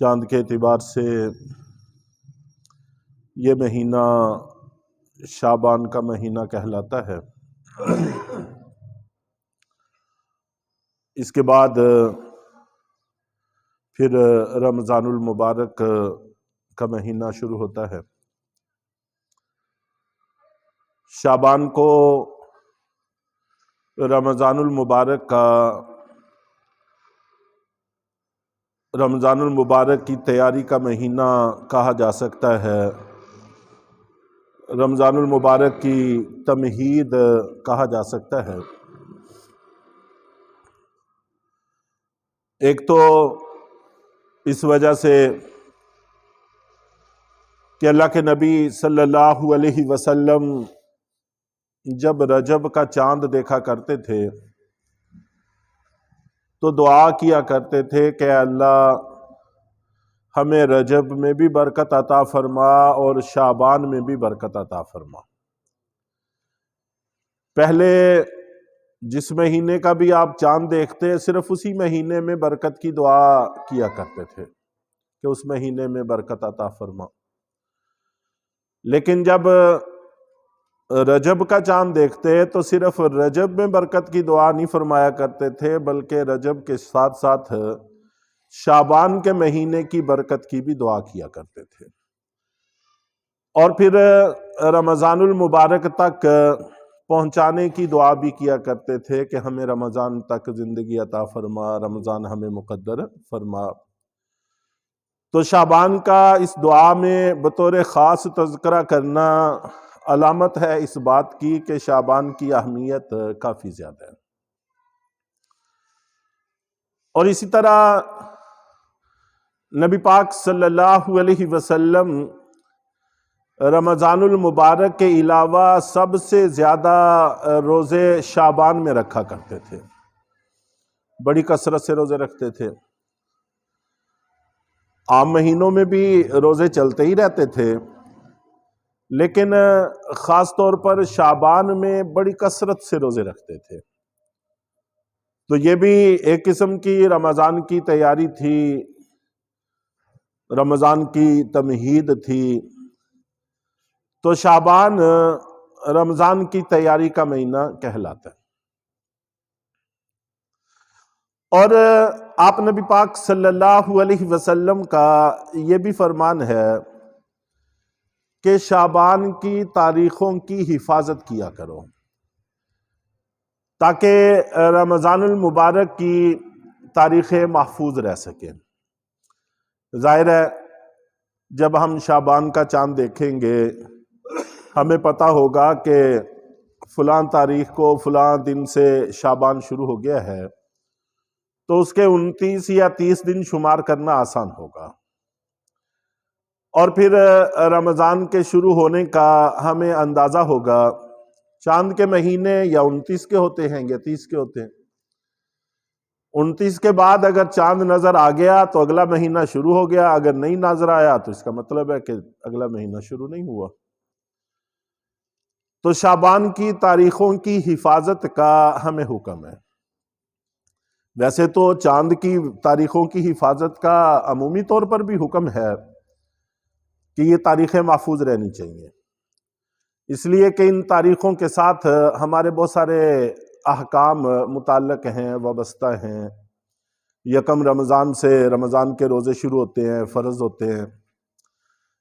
چاند کے اعتبار سے یہ مہینہ شعبان کا مہینہ کہلاتا ہے۔ اس کے بعد پھر رمضان المبارک کا مہینہ شروع ہوتا ہے۔ شعبان کو رمضان المبارک کی تیاری کا مہینہ کہا جا سکتا ہے، رمضان المبارک کی تمہید کہا جا سکتا ہے۔ ایک تو اس وجہ سے کہ اللہ کے نبی صلی اللہ علیہ وسلم جب رجب کا چاند دیکھا کرتے تھے تو دعا کیا کرتے تھے کہ اللہ ہمیں رجب میں بھی برکت عطا فرما اور شعبان میں بھی برکت عطا فرما۔ پہلے جس مہینے کا بھی آپ چاند دیکھتے صرف اسی مہینے میں برکت کی دعا کیا کرتے تھے کہ اس مہینے میں برکت عطا فرما، لیکن جب رجب کا چاند دیکھتے تو صرف رجب میں برکت کی دعا نہیں فرمایا کرتے تھے، بلکہ رجب کے ساتھ ساتھ شعبان کے مہینے کی برکت کی بھی دعا کیا کرتے تھے، اور پھر رمضان المبارک تک پہنچانے کی دعا بھی کیا کرتے تھے کہ ہمیں رمضان تک زندگی عطا فرما، رمضان ہمیں مقدر فرما۔ تو شعبان کا اس دعا میں بطور خاص تذکرہ کرنا علامت ہے اس بات کی کہ شعبان کی اہمیت کافی زیادہ ہے۔ اور اسی طرح نبی پاک صلی اللہ علیہ وسلم رمضان المبارک کے علاوہ سب سے زیادہ روزے شعبان میں رکھا کرتے تھے، بڑی کثرت سے روزے رکھتے تھے۔ عام مہینوں میں بھی روزے چلتے ہی رہتے تھے، لیکن خاص طور پر شعبان میں بڑی کثرت سے روزے رکھتے تھے۔ تو یہ بھی ایک قسم کی رمضان کی تیاری تھی، رمضان کی تمہید تھی۔ تو شعبان رمضان کی تیاری کا مہینہ کہلاتا ہے۔ اور آپ نبی پاک صلی اللہ علیہ وسلم کا یہ بھی فرمان ہے کہ شعبان کی تاریخوں کی حفاظت کیا کرو تاکہ رمضان المبارک کی تاریخیں محفوظ رہ سکیں۔ ظاہر ہے جب ہم شعبان کا چاند دیکھیں گے ہمیں پتہ ہوگا کہ فلاں تاریخ کو فلاں دن سے شعبان شروع ہو گیا ہے، تو اس کے 29 یا 30 دن شمار کرنا آسان ہوگا، اور پھر رمضان کے شروع ہونے کا ہمیں اندازہ ہوگا۔ چاند کے مہینے یا 29 کے ہوتے ہیں یا 30 کے ہوتے ہیں۔ 29 کے بعد اگر چاند نظر آ گیا تو اگلا مہینہ شروع ہو گیا، اگر نہیں نظر آیا تو اس کا مطلب ہے کہ اگلا مہینہ شروع نہیں ہوا۔ تو شعبان کی تاریخوں کی حفاظت کا ہمیں حکم ہے۔ ویسے تو چاند کی تاریخوں کی حفاظت کا عمومی طور پر بھی حکم ہے کہ یہ تاریخیں محفوظ رہنی چاہیے، اس لیے کہ ان تاریخوں کے ساتھ ہمارے بہت سارے احکام متعلق ہیں، وابستہ ہیں۔ یکم رمضان سے رمضان کے روزے شروع ہوتے ہیں، فرض ہوتے ہیں۔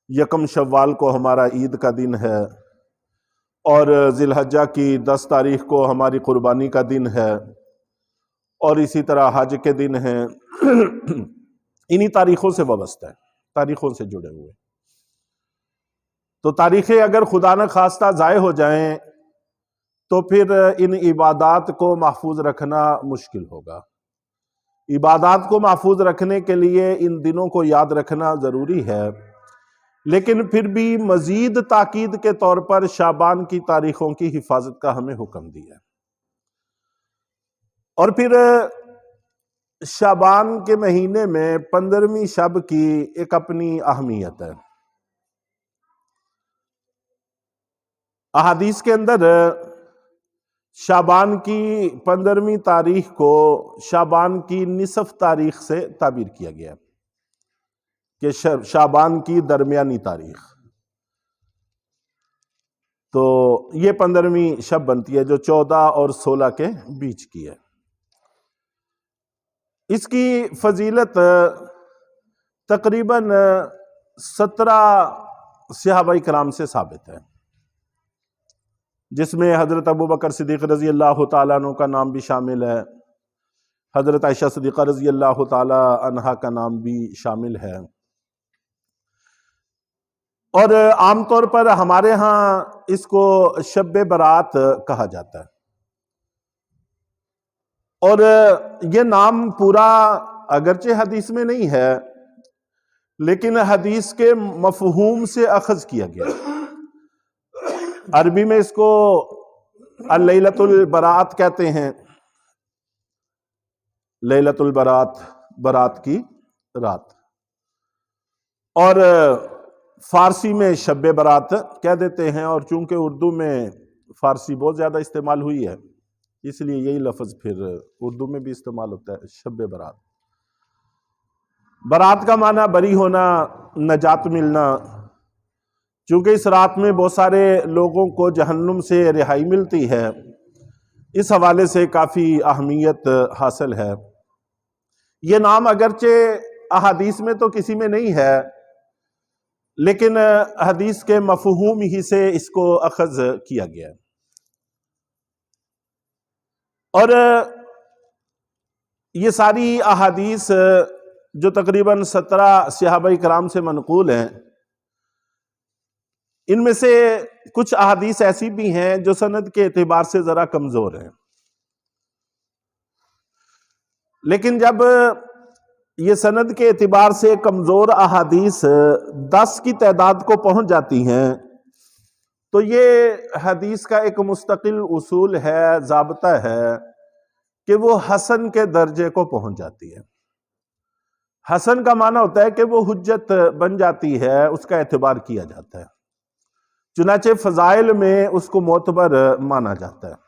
یکم شوال کو ہمارا عید کا دن ہے، اور ذی الحجہ کی 10 تاریخ کو ہماری قربانی کا دن ہے، اور اسی طرح حج کے دن ہیں۔ انہی تاریخوں سے وابستہ ہے، تاریخوں سے جڑے ہوئے۔ تو تاریخیں اگر خدا نہ خواستہ ضائع ہو جائیں تو پھر ان عبادات کو محفوظ رکھنا مشکل ہوگا۔ عبادات کو محفوظ رکھنے کے لیے ان دنوں کو یاد رکھنا ضروری ہے، لیکن پھر بھی مزید تاکید کے طور پر شعبان کی تاریخوں کی حفاظت کا ہمیں حکم دیا ہے۔ اور پھر شعبان کے مہینے میں 15ویں شب کی ایک اپنی اہمیت ہے۔ احادیث کے اندر شعبان کی 15ویں تاریخ کو شعبان کی نصف تاریخ سے تعبیر کیا گیا ہے۔ کہ شعبان کی درمیانی تاریخ، تو یہ 15ویں شب بنتی ہے جو 14 اور 16 کے بیچ کی ہے۔ اس کی فضیلت تقریباً 17 صحابہ کرام سے ثابت ہے، جس میں حضرت ابوبکر صدیق رضی اللہ تعالیٰ عنہ کا نام بھی شامل ہے، حضرت عائشہ صدیقہ رضی اللہ تعالیٰ عنہا کا نام بھی شامل ہے، اور عام طور پر ہمارے ہاں اس کو شب برات کہا جاتا ہے۔ اور یہ نام پورا اگرچہ حدیث میں نہیں ہے لیکن حدیث کے مفہوم سے اخذ کیا گیا۔ عربی میں اس کو اللیلۃ البراۃ کہتے ہیں، لیلۃ البراۃ، برات کی رات، اور فارسی میں شب برات کہہ دیتے ہیں، اور چونکہ اردو میں فارسی بہت زیادہ استعمال ہوئی ہے اس لیے یہی لفظ پھر اردو میں بھی استعمال ہوتا ہے، شب برات۔ برات کا معنی بری ہونا، نجات ملنا، چونکہ اس رات میں بہت سارے لوگوں کو جہنم سے رہائی ملتی ہے، اس حوالے سے کافی اہمیت حاصل ہے۔ یہ نام اگرچہ احادیث میں تو کسی میں نہیں ہے لیکن حدیث کے مفہوم ہی سے اس کو اخذ کیا گیا ہے۔ اور یہ ساری احادیث جو تقریباً 17 صحابہ کرام سے منقول ہیں، ان میں سے کچھ احادیث ایسی بھی ہیں جو سند کے اعتبار سے ذرا کمزور ہیں، لیکن جب یہ سند کے اعتبار سے کمزور احادیث 10 کی تعداد کو پہنچ جاتی ہیں تو یہ حدیث کا ایک مستقل اصول ہے، ضابطہ ہے کہ وہ حسن کے درجے کو پہنچ جاتی ہے۔ حسن کا معنی ہوتا ہے کہ وہ حجت بن جاتی ہے، اس کا اعتبار کیا جاتا ہے، چنانچہ فضائل میں اس کو معتبر مانا جاتا ہے۔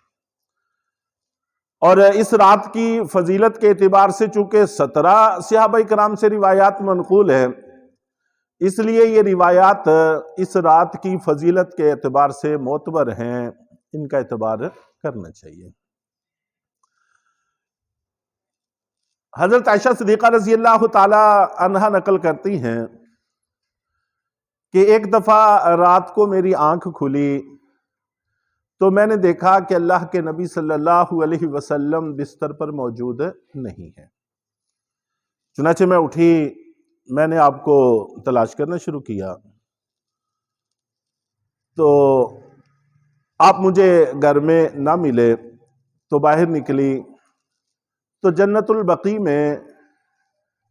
اور اس رات کی فضیلت کے اعتبار سے چونکہ 17 صحابہ کرام سے روایات منقول ہیں، اس لیے یہ روایات اس رات کی فضیلت کے اعتبار سے معتبر ہیں، ان کا اعتبار کرنا چاہیے۔ حضرت عائشہ صدیقہ رضی اللہ تعالی عنہا نقل کرتی ہیں کہ ایک دفعہ رات کو میری آنکھ کھلی تو میں نے دیکھا کہ اللہ کے نبی صلی اللہ علیہ وسلم بستر پر موجود نہیں ہے۔ چنانچہ میں اٹھی، میں نے آپ کو تلاش کرنا شروع کیا تو آپ مجھے گھر میں نہ ملے، تو باہر نکلی تو جنت البقیع میں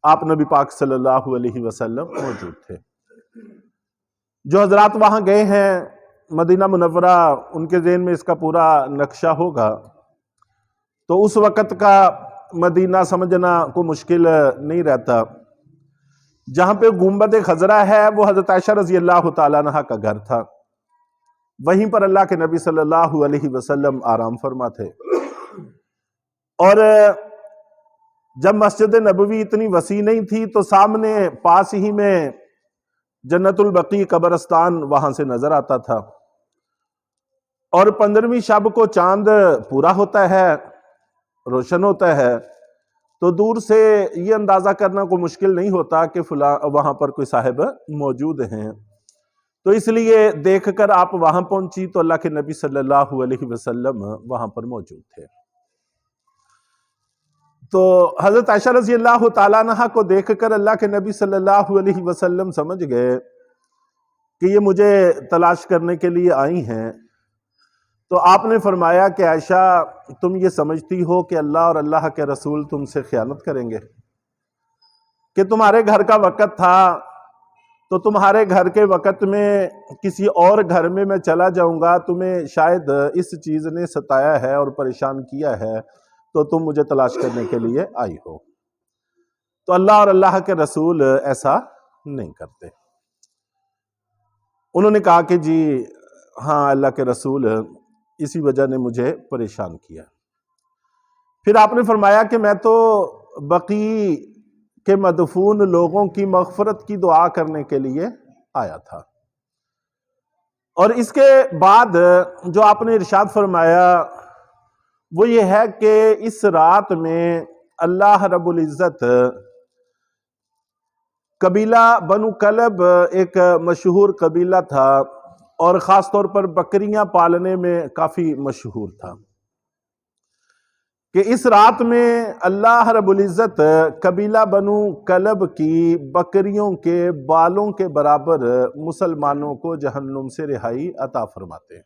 آپ نبی پاک صلی اللہ علیہ وسلم موجود تھے۔ جو حضرات وہاں گئے ہیں مدینہ منورہ، ان کے ذہن میں اس کا پورا نقشہ ہوگا، تو اس وقت کا مدینہ سمجھنا کو مشکل نہیں رہتا۔ جہاں پہ گنبد خضرا ہے وہ حضرت عائشہ رضی اللہ تعالیٰ عنہ کا گھر تھا، وہیں پر اللہ کے نبی صلی اللہ علیہ وسلم آرام فرما تھے۔ اور جب مسجد نبوی اتنی وسیع نہیں تھی تو سامنے پاس ہی میں جنت البقیع قبرستان وہاں سے نظر آتا تھا، اور 15ویں شب کو چاند پورا ہوتا ہے، روشن ہوتا ہے، تو دور سے یہ اندازہ کرنا کوئی مشکل نہیں ہوتا کہ فلاں وہاں پر کوئی صاحب موجود ہیں، تو اس لیے دیکھ کر آپ وہاں پہنچی تو اللہ کے نبی صلی اللہ علیہ وسلم وہاں پر موجود تھے۔ تو حضرت عائشہ رضی اللہ تعالیٰ عنہ کو دیکھ کر اللہ کے نبی صلی اللہ علیہ وسلم سمجھ گئے کہ یہ مجھے تلاش کرنے کے لیے آئی ہیں، تو آپ نے فرمایا کہ عائشہ تم یہ سمجھتی ہو کہ اللہ اور اللہ کے رسول تم سے خیانت کریں گے؟ کہ تمہارے گھر کا وقت تھا تو تمہارے گھر کے وقت میں کسی اور گھر میں چلا جاؤں گا، تمہیں شاید اس چیز نے ستایا ہے اور پریشان کیا ہے تو تم مجھے تلاش کرنے کے لیے آئی ہو۔ تو اللہ اور اللہ کے رسول ایسا نہیں کرتے۔ انہوں نے کہا کہ جی ہاں اللہ کے رسول اسی وجہ نے مجھے پریشان کیا۔ پھر آپ نے فرمایا کہ میں تو بقیع کہ مدفون لوگوں کی مغفرت کی دعا کرنے کے لیے آیا تھا۔ اور اس کے بعد جو آپ نے ارشاد فرمایا وہ یہ ہے کہ اس رات میں اللہ رب العزت قبیلہ بنو کلب ایک مشہور قبیلہ تھا اور خاص طور پر بکریاں پالنے میں کافی مشہور تھا، کہ اس رات میں اللہ رب العزت قبیلہ بنو کلب کی بکریوں کے بالوں کے برابر مسلمانوں کو جہنم سے رہائی عطا فرماتے ہیں۔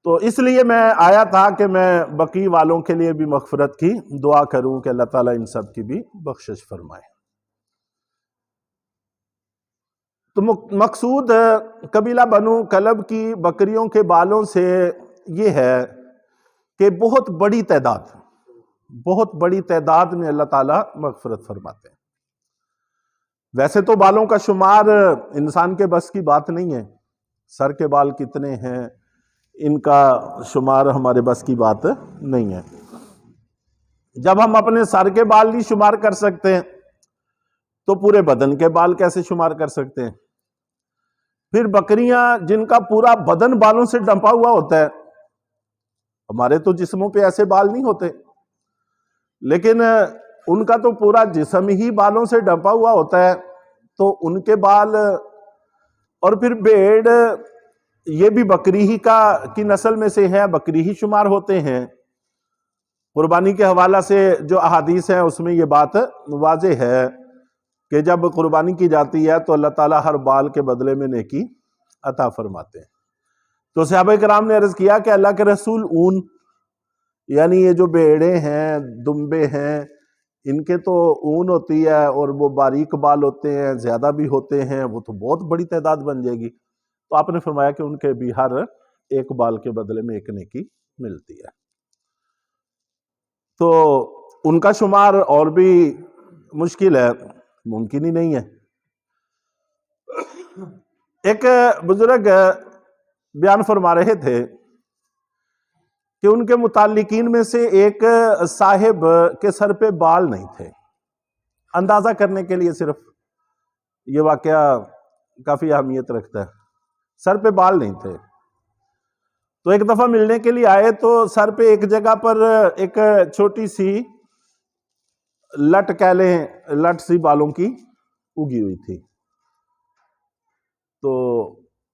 تو اس لیے میں آیا تھا کہ میں بقی والوں کے لیے بھی مغفرت کی دعا کروں کہ اللہ تعالیٰ ان سب کی بھی بخشش فرمائے۔ تو مقصود قبیلہ بنو کلب کی بکریوں کے بالوں سے یہ ہے کہ بہت بڑی تعداد میں اللہ تعالیٰ مغفرت فرماتے ہیں۔ ویسے تو بالوں کا شمار انسان کے بس کی بات نہیں ہے، سر کے بال کتنے ہیں ان کا شمار ہمارے بس کی بات نہیں ہے۔ جب ہم اپنے سر کے بال نہیں شمار کر سکتے ہیں تو پورے بدن کے بال کیسے شمار کر سکتے ہیں؟ پھر بکریاں جن کا پورا بدن بالوں سے ڈھانپا ہوا ہوتا ہے، ہمارے تو جسموں پہ ایسے بال نہیں ہوتے، لیکن ان کا تو پورا جسم ہی بالوں سے ڈھانپا ہوا ہوتا ہے، تو ان کے بال، اور پھر بھیڑ یہ بھی بکری ہی کی نسل میں سے ہے، بکری ہی شمار ہوتے ہیں۔ قربانی کے حوالہ سے جو احادیث ہیں اس میں یہ بات واضح ہے کہ جب قربانی کی جاتی ہے تو اللہ تعالیٰ ہر بال کے بدلے میں نیکی عطا فرماتے ہیں۔ تو صحابہ کرام نے عرض کیا کہ اللہ کے رسول، اون یعنی یہ جو بھیڑیں ہیں، دمبے ہیں، ان کے تو اون ہوتی ہے اور وہ باریک بال ہوتے ہیں، زیادہ بھی ہوتے ہیں، وہ تو بہت بڑی تعداد بن جائے گی۔ تو آپ نے فرمایا کہ ان کے بھی ہر ایک بال کے بدلے میں ایک نیکی ملتی ہے۔ تو ان کا شمار اور بھی مشکل ہے، ممکن ہی نہیں ہے۔ ایک بزرگ بیان فرما رہے تھے کہ ان کے متعلقین میں سے ایک صاحب کے سر پہ بال نہیں تھے۔ اندازہ کرنے کے لیے صرف یہ واقعہ کافی اہمیت رکھتا ہے، سر پہ بال نہیں تھے۔ تو ایک دفعہ ملنے کے لیے آئے تو سر پہ ایک جگہ پر ایک چھوٹی سی لٹ کہہ لیں، لٹ سی بالوں کی اگی ہوئی تھی۔ تو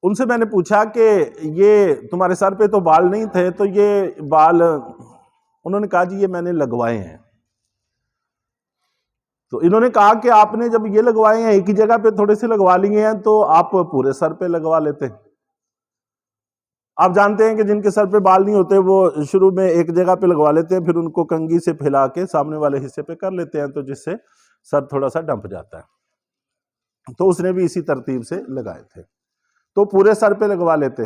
ان سے میں نے پوچھا کہ یہ تمہارے سر پہ تو بال نہیں تھے، تو یہ بال؟ انہوں نے کہا جی یہ میں نے لگوائے ہیں۔ تو انہوں نے کہا کہ آپ نے جب یہ لگوائے ہیں، ایک ہی جگہ پہ تھوڑے سے لگوا لیے ہیں، تو آپ پورے سر پہ لگوا لیتے۔ آپ جانتے ہیں کہ جن کے سر پہ بال نہیں ہوتے وہ شروع میں ایک جگہ پہ لگوا لیتے ہیں، پھر ان کو کنگھی سے پھیلا کے سامنے والے حصے پہ کر لیتے ہیں، تو جس سے سر تھوڑا سا ڈھنپ جاتا ہے۔ تو اس نے بھی اسی ترتیب سے لگائے تھے، تو پورے سر پہ لگوا لیتے۔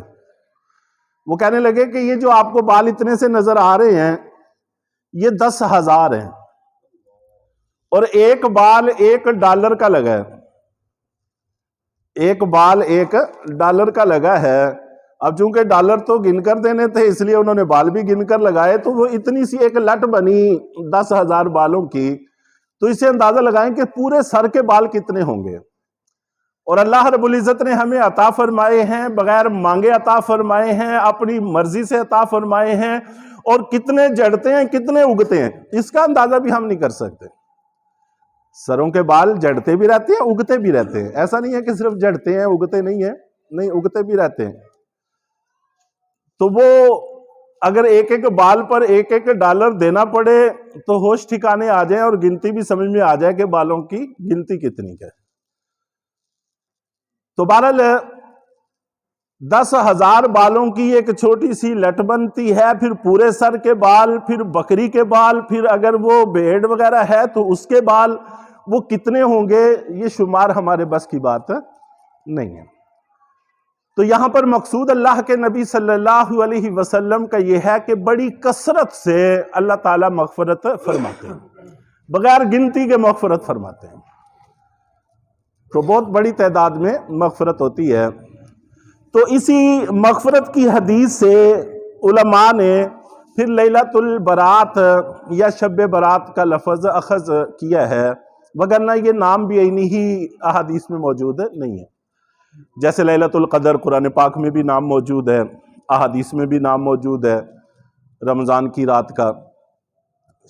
وہ کہنے لگے کہ یہ جو آپ کو بال اتنے سے نظر آ رہے ہیں، یہ 10,000 ہیں، اور ایک بال $1 کا لگا ہے، ایک بال $1 کا لگا ہے۔ اب چونکہ ڈالر تو گن کر دینے تھے، اس لیے انہوں نے بال بھی گن کر لگائے، تو وہ اتنی سی ایک لٹ بنی 10,000 بالوں کی۔ تو اس سے اندازہ لگائیں کہ پورے سر کے بال کتنے ہوں گے۔ اور اللہ رب العزت نے ہمیں عطا فرمائے ہیں، بغیر مانگے عطا فرمائے ہیں، اپنی مرضی سے عطا فرمائے ہیں، اور کتنے جڑتے ہیں کتنے اگتے ہیں اس کا اندازہ بھی ہم نہیں کر سکتے۔ سروں کے بال جڑتے بھی رہتے ہیں، اگتے بھی رہتے ہیں، ایسا نہیں ہے کہ صرف جڑتے ہیں اگتے نہیں ہیں، نہیں، اگتے بھی رہتے ہیں۔ تو وہ اگر ایک ایک بال پر $1 دینا پڑے تو ہوش ٹھکانے آ جائیں اور گنتی بھی سمجھ میں آ جائے کہ بالوں کی گنتی کتنی ہے۔ تو بہرحال 10,000 بالوں کی ایک چھوٹی سی لٹ بنتی ہے، پھر پورے سر کے بال، پھر بکری کے بال، پھر اگر وہ بھیڑ وغیرہ ہے تو اس کے بال، وہ کتنے ہوں گے یہ شمار ہمارے بس کی بات نہیں ہے۔ تو یہاں پر مقصود اللہ کے نبی صلی اللہ علیہ وسلم کا یہ ہے کہ بڑی کثرت سے اللہ تعالیٰ مغفرت فرماتے ہیں، بغیر گنتی کے مغفرت فرماتے ہیں۔ تو بہت بڑی تعداد میں مغفرت ہوتی ہے۔ تو اسی مغفرت کی حدیث سے علماء نے پھر لیلۃ البرات یا شب برات کا لفظ اخذ کیا ہے، وگرنہ یہ نام بھی عینی ہی احادیث میں موجود نہیں ہے. جیسے لیلۃ القدر قرآن پاک میں بھی نام موجود ہے، احادیث میں بھی نام موجود ہے رمضان کی رات کا.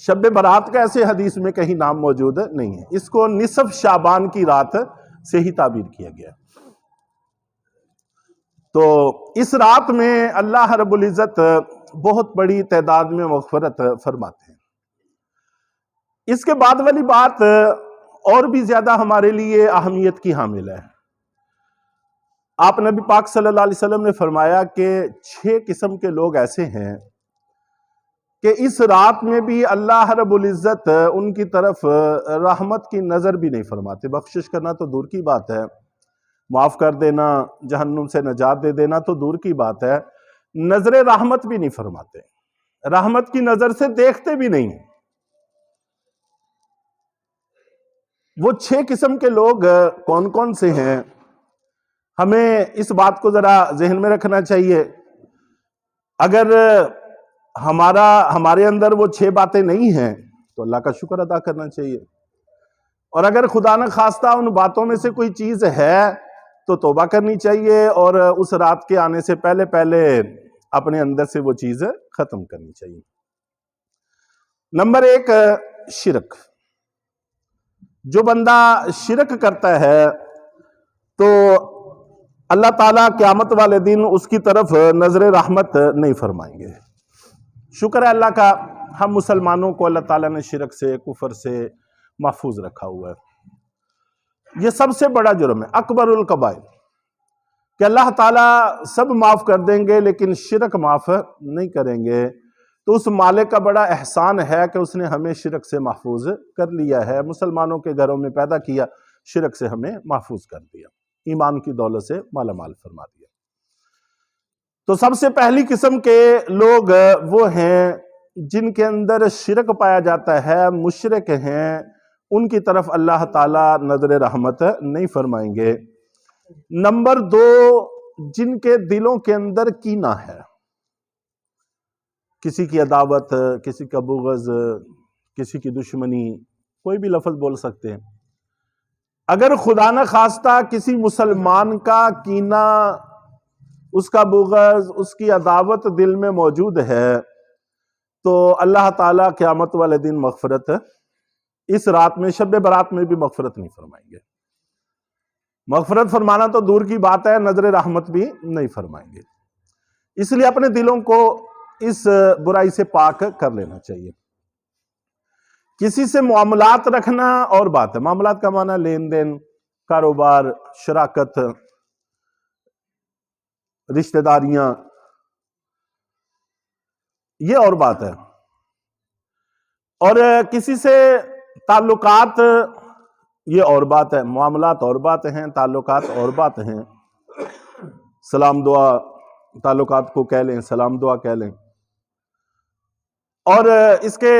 شب برات کا ایسے حدیث میں کہیں نام موجود نہیں ہے. اس کو نصف شعبان کی رات سے ہی تعبیر کیا گیا. تو اس رات میں اللہ رب العزت بہت بڑی تعداد میں مغفرت فرماتے ہیں. اس کے بعد والی بات اور بھی زیادہ ہمارے لیے اہمیت کی حامل ہے. آپ نبی پاک صلی اللہ علیہ وسلم نے فرمایا کہ 6 قسم کے لوگ ایسے ہیں کہ اس رات میں بھی اللہ رب العزت ان کی طرف رحمت کی نظر بھی نہیں فرماتے. بخشش کرنا تو دور کی بات ہے، معاف کر دینا، جہنم سے نجات دے دینا تو دور کی بات ہے، نظر رحمت بھی نہیں فرماتے، رحمت کی نظر سے دیکھتے بھی نہیں. وہ 6 قسم کے لوگ کون کون سے ہیں؟ ہمیں اس بات کو ذرا ذہن میں رکھنا چاہیے. اگر ہمارے اندر وہ 6 باتیں نہیں ہیں تو اللہ کا شکر ادا کرنا چاہیے، اور اگر خدا نہ خواستہ ان باتوں میں سے کوئی چیز ہے تو توبہ کرنی چاہیے، اور اس رات کے آنے سے پہلے پہلے اپنے اندر سے وہ چیز ختم کرنی چاہیے. نمبر 1، شرک. جو بندہ شرک کرتا ہے تو اللہ تعالیٰ قیامت والے دن اس کی طرف نظر رحمت نہیں فرمائیں گے. شکر ہے اللہ کا، ہم مسلمانوں کو اللہ تعالیٰ نے شرک سے، کفر سے محفوظ رکھا ہوا ہے. یہ سب سے بڑا جرم ہے، اکبر الکبائر، کہ اللہ تعالیٰ سب معاف کر دیں گے لیکن شرک معاف نہیں کریں گے. تو اس مالک کا بڑا احسان ہے کہ اس نے ہمیں شرک سے محفوظ کر لیا ہے، مسلمانوں کے گھروں میں پیدا کیا، شرک سے ہمیں محفوظ کر دیا، ایمان کی دولت سے مالا مال فرما دیا. تو سب سے پہلی قسم کے لوگ وہ ہیں جن کے اندر شرک پایا جاتا ہے، مشرک ہیں، ان کی طرف اللہ تعالیٰ نظر رحمت نہیں فرمائیں گے. نمبر 2، جن کے دلوں کے اندر کینہ ہے، کسی کی عداوت، کسی کا بغض، کسی کی دشمنی، کوئی بھی لفظ بول سکتے ہیں. اگر خدا نہ خواستہ کسی مسلمان کا کینہ، اس کا بغض، اس کی عداوت دل میں موجود ہے تو اللہ تعالیٰ قیامت والے دن مغفرت اس رات میں، شب برات میں بھی مغفرت نہیں فرمائیں گے. مغفرت فرمانا تو دور کی بات ہے، نظر رحمت بھی نہیں فرمائیں گے. اس لیے اپنے دلوں کو اس برائی سے پاک کر لینا چاہیے. کسی سے معاملات رکھنا اور بات ہے، معاملات کا معنی لین دین، کاروبار، شراکت، رشتہ داریاں، یہ اور بات ہے. اور کسی سے تعلقات، یہ اور بات ہے. معاملات اور بات ہیں، تعلقات اور بات ہیں. سلام دعا تعلقات کو کہہ لیں، سلام دعا کہہ لیں. اور اس کے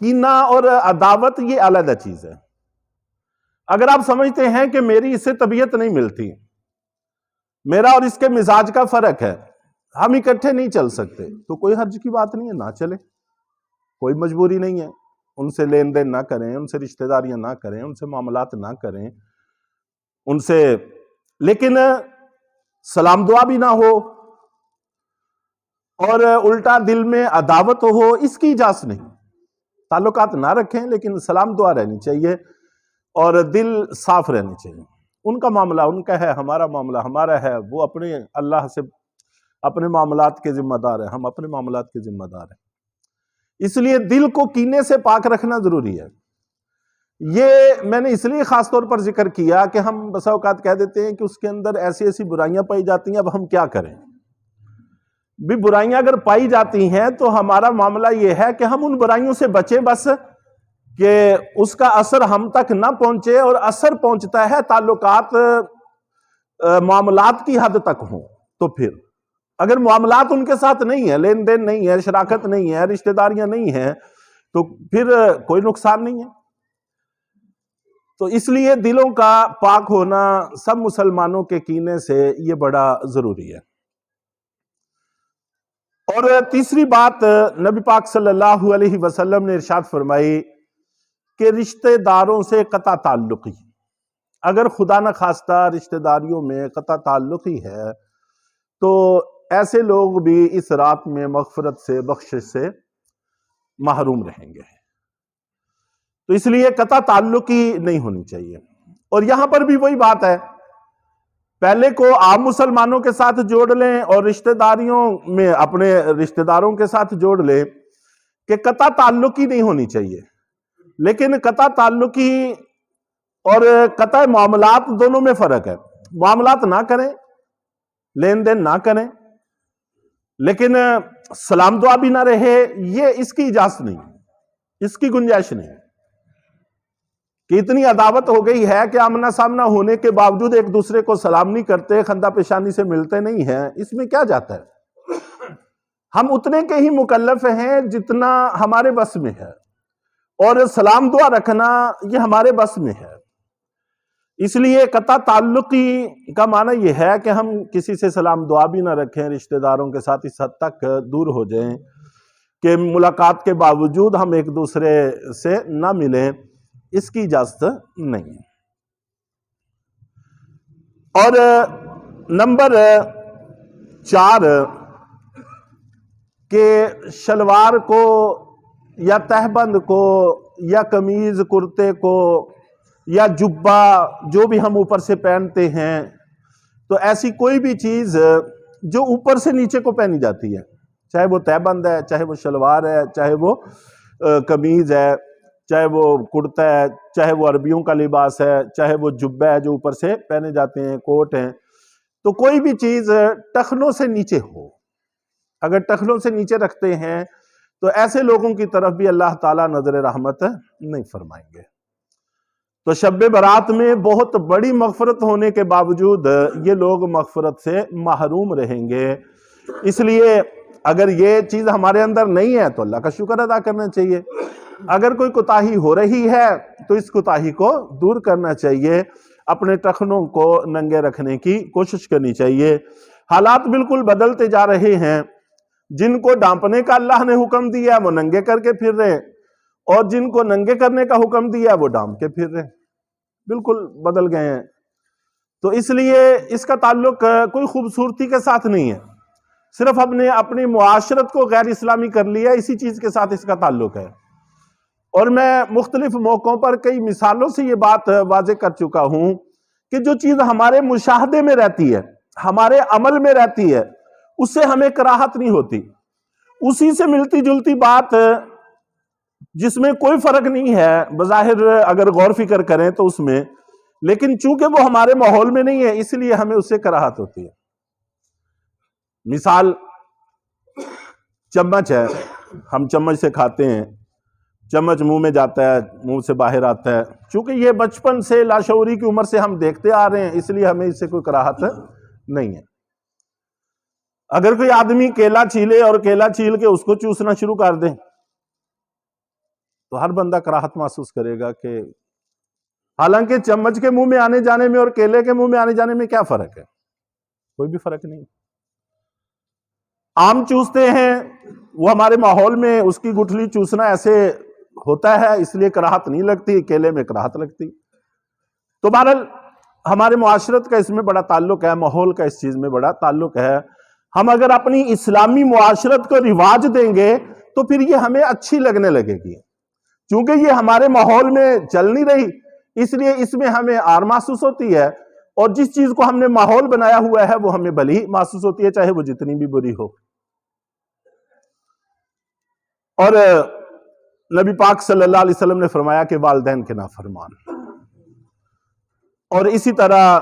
کینہ اور عداوت یہ علیحدہ چیز ہے. اگر آپ سمجھتے ہیں کہ میری اس سے طبیعت نہیں ملتی، میرا اور اس کے مزاج کا فرق ہے، ہم اکٹھے نہیں چل سکتے، تو کوئی حرج کی بات نہیں ہے، نہ چلے، کوئی مجبوری نہیں ہے. ان سے لین دین نہ کریں، ان سے رشتہ داریاں نہ کریں، ان سے معاملات نہ کریں، ان سے، لیکن سلام دعا بھی نہ ہو اور الٹا دل میں عداوت ہو، اس کی اجازت نہیں. تعلقات نہ رکھیں لیکن سلام دعا رہنی چاہیے اور دل صاف رہنے چاہیے. ان کا معاملہ ان کا ہے، ہمارا معاملہ ہمارا ہے. وہ اپنے اللہ سے اپنے معاملات کے ذمہ دار ہیں، ہم اپنے معاملات کے ذمہ دار ہیں. اس لیے دل کو کینے سے پاک رکھنا ضروری ہے. یہ میں نے اس لیے خاص طور پر ذکر کیا کہ ہم بسا اوقات کہہ دیتے ہیں کہ اس کے اندر ایسی ایسی برائیاں پائی جاتی ہیں، اب ہم کیا کریں. بھی برائیاں اگر پائی جاتی ہیں تو ہمارا معاملہ یہ ہے کہ ہم ان برائیوں سے بچیں، بس کہ اس کا اثر ہم تک نہ پہنچے. اور اثر پہنچتا ہے تعلقات، معاملات کی حد تک ہوں. تو پھر اگر معاملات ان کے ساتھ نہیں ہے، لین دین نہیں ہے، شراکت نہیں ہے، رشتہ داریاں نہیں ہیں، تو پھر کوئی نقصان نہیں ہے. تو اس لیے دلوں کا پاک ہونا سب مسلمانوں کے کینے سے یہ بڑا ضروری ہے. اور تیسری بات نبی پاک صلی اللہ علیہ وسلم نے ارشاد فرمائی کہ رشتہ داروں سے قطع تعلقی، اگر خدا نہ خواستہ رشتہ داریوں میں قطع تعلقی ہے تو ایسے لوگ بھی اس رات میں مغفرت سے، بخشش سے محروم رہیں گے۔ تو اس لیے قطع تعلقی نہیں ہونی چاہیے۔ اور یہاں پر بھی وہی بات ہے، پہلے کو عام مسلمانوں کے ساتھ جوڑ لیں اور رشتہ داریوں میں اپنے رشتہ داروں کے ساتھ جوڑ لیں کہ قطع تعلقی نہیں ہونی چاہیے، لیکن قطع تعلقی اور قطع معاملات دونوں میں فرق ہے۔ معاملات نہ کریں، لین دین نہ کریں، لیکن سلام دعا بھی نہ رہے، یہ اس کی اجازت نہیں، اس کی گنجائش نہیں کہ اتنی عداوت ہو گئی ہے کہ آمنا سامنا ہونے کے باوجود ایک دوسرے کو سلام نہیں کرتے، خندہ پیشانی سے ملتے نہیں ہیں۔ اس میں کیا جاتا ہے؟ ہم اتنے کے ہی مکلف ہیں جتنا ہمارے بس میں ہے، اور سلام دعا رکھنا یہ ہمارے بس میں ہے۔ اس لیے قطع تعلقی کا معنی یہ ہے کہ ہم کسی سے سلام دعا بھی نہ رکھیں، رشتہ داروں کے ساتھ اس حد تک دور ہو جائیں کہ ملاقات کے باوجود ہم ایک دوسرے سے نہ ملیں، اس کی اجازت نہیں ہے۔ اور نمبر 4 کہ شلوار کو یا تہبند کو یا قمیض کرتے کو یا جبہ جو بھی ہم اوپر سے پہنتے ہیں، تو ایسی کوئی بھی چیز جو اوپر سے نیچے کو پہنی جاتی ہے، چاہے وہ تہبند ہے، چاہے وہ شلوار ہے، چاہے وہ قمیض ہے، چاہے وہ کرتا ہے، چاہے وہ عربیوں کا لباس ہے، چاہے وہ جبہ ہے جو اوپر سے پہنے جاتے ہیں، کوٹ ہیں، تو کوئی بھی چیز ٹخنوں سے نیچے ہو، اگر ٹخنوں سے نیچے رکھتے ہیں تو ایسے لوگوں کی طرف بھی اللہ تعالیٰ نظر رحمت نہیں فرمائیں گے۔ تو شب برات میں بہت بڑی مغفرت ہونے کے باوجود یہ لوگ مغفرت سے محروم رہیں گے۔ اس لیے اگر یہ چیز ہمارے اندر نہیں ہے تو اللہ کا شکر ادا کرنا چاہیے، اگر کوئی کوتاہی ہو رہی ہے تو اس کوتاہی کو دور کرنا چاہیے، اپنے ٹخنوں کو ننگے رکھنے کی کوشش کرنی چاہیے۔ حالات بالکل بدلتے جا رہے ہیں، جن کو ڈانپنے کا اللہ نے حکم دیا ہے وہ ننگے کر کے پھر رہے ہیں، اور جن کو ننگے کرنے کا حکم دیا ہے وہ ڈانپ کے پھر رہے ہیں، بالکل بدل گئے ہیں۔ تو اس لیے اس کا تعلق کوئی خوبصورتی کے ساتھ نہیں ہے، صرف اپنی معاشرت کو غیر اسلامی کر لیا، اسی چیز کے ساتھ اس کا تعلق ہے۔ اور میں مختلف موقعوں پر کئی مثالوں سے یہ بات واضح کر چکا ہوں کہ جو چیز ہمارے مشاہدے میں رہتی ہے، ہمارے عمل میں رہتی ہے، اس سے ہمیں کراہت نہیں ہوتی۔ اسی سے ملتی جلتی بات جس میں کوئی فرق نہیں ہے بظاہر اگر غور فکر کریں تو اس میں، لیکن چونکہ وہ ہمارے ماحول میں نہیں ہے اس لیے ہمیں اس سے کراہت ہوتی ہے۔ مثال چمچ ہے، ہم چمچ سے کھاتے ہیں، چمچ منہ میں جاتا ہے، منہ سے باہر آتا ہے، چونکہ یہ بچپن سے لاشعوری کی عمر سے ہم دیکھتے آ رہے ہیں اس لیے ہمیں اس سے کوئی کراہت نہیں ہے۔ اگر کوئی آدمی کیلا چھیلے اور کیلا چھیل کے اس کو چوسنا شروع کر دے تو ہر بندہ کراہت محسوس کرے گا، کہ حالانکہ چمچ کے منہ میں آنے جانے میں اور کیلے کے منہ میں آنے جانے میں کیا فرق ہے؟ کوئی بھی فرق نہیں۔ آم چوستے ہیں، وہ ہمارے ماحول میں اس کی گٹھلی چوسنا ایسے ہوتا ہے اس لیے کراہت نہیں لگتی، کیلے میں کراہت لگتی۔ تو بہرحال ہمارے معاشرت کا اس میں بڑا تعلق ہے، ماحول کا اس چیز میں بڑا تعلق ہے۔ ہم اگر اپنی اسلامی معاشرت کو رواج دیں گے تو پھر یہ ہمیں اچھی لگنے لگے گی، چونکہ یہ ہمارے ماحول میں چل نہیں رہی اس لیے اس میں ہمیں آر محسوس ہوتی ہے، اور جس چیز کو ہم نے ماحول بنایا ہوا ہے وہ ہمیں بھلی محسوس ہوتی ہے، چاہے وہ جتنی بھی بری ہو۔ اور نبی پاک صلی اللہ علیہ وسلم نے فرمایا کہ والدین کے نافرمان، اور اسی طرح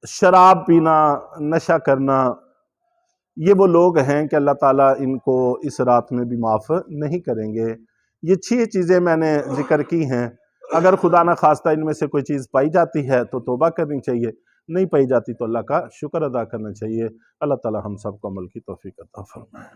شراب پینا، نشہ کرنا، یہ وہ لوگ ہیں کہ اللہ تعالیٰ ان کو اس رات میں بھی معاف نہیں کریں گے۔ یہ 6 چیزیں میں نے ذکر کی ہیں، اگر خدا نہ خواستہ ان میں سے کوئی چیز پائی جاتی ہے تو توبہ کرنی چاہیے، نہیں پائی جاتی تو اللہ کا شکر ادا کرنا چاہیے۔ اللہ تعالیٰ ہم سب کو عمل کی توفیق عطا فرمائے۔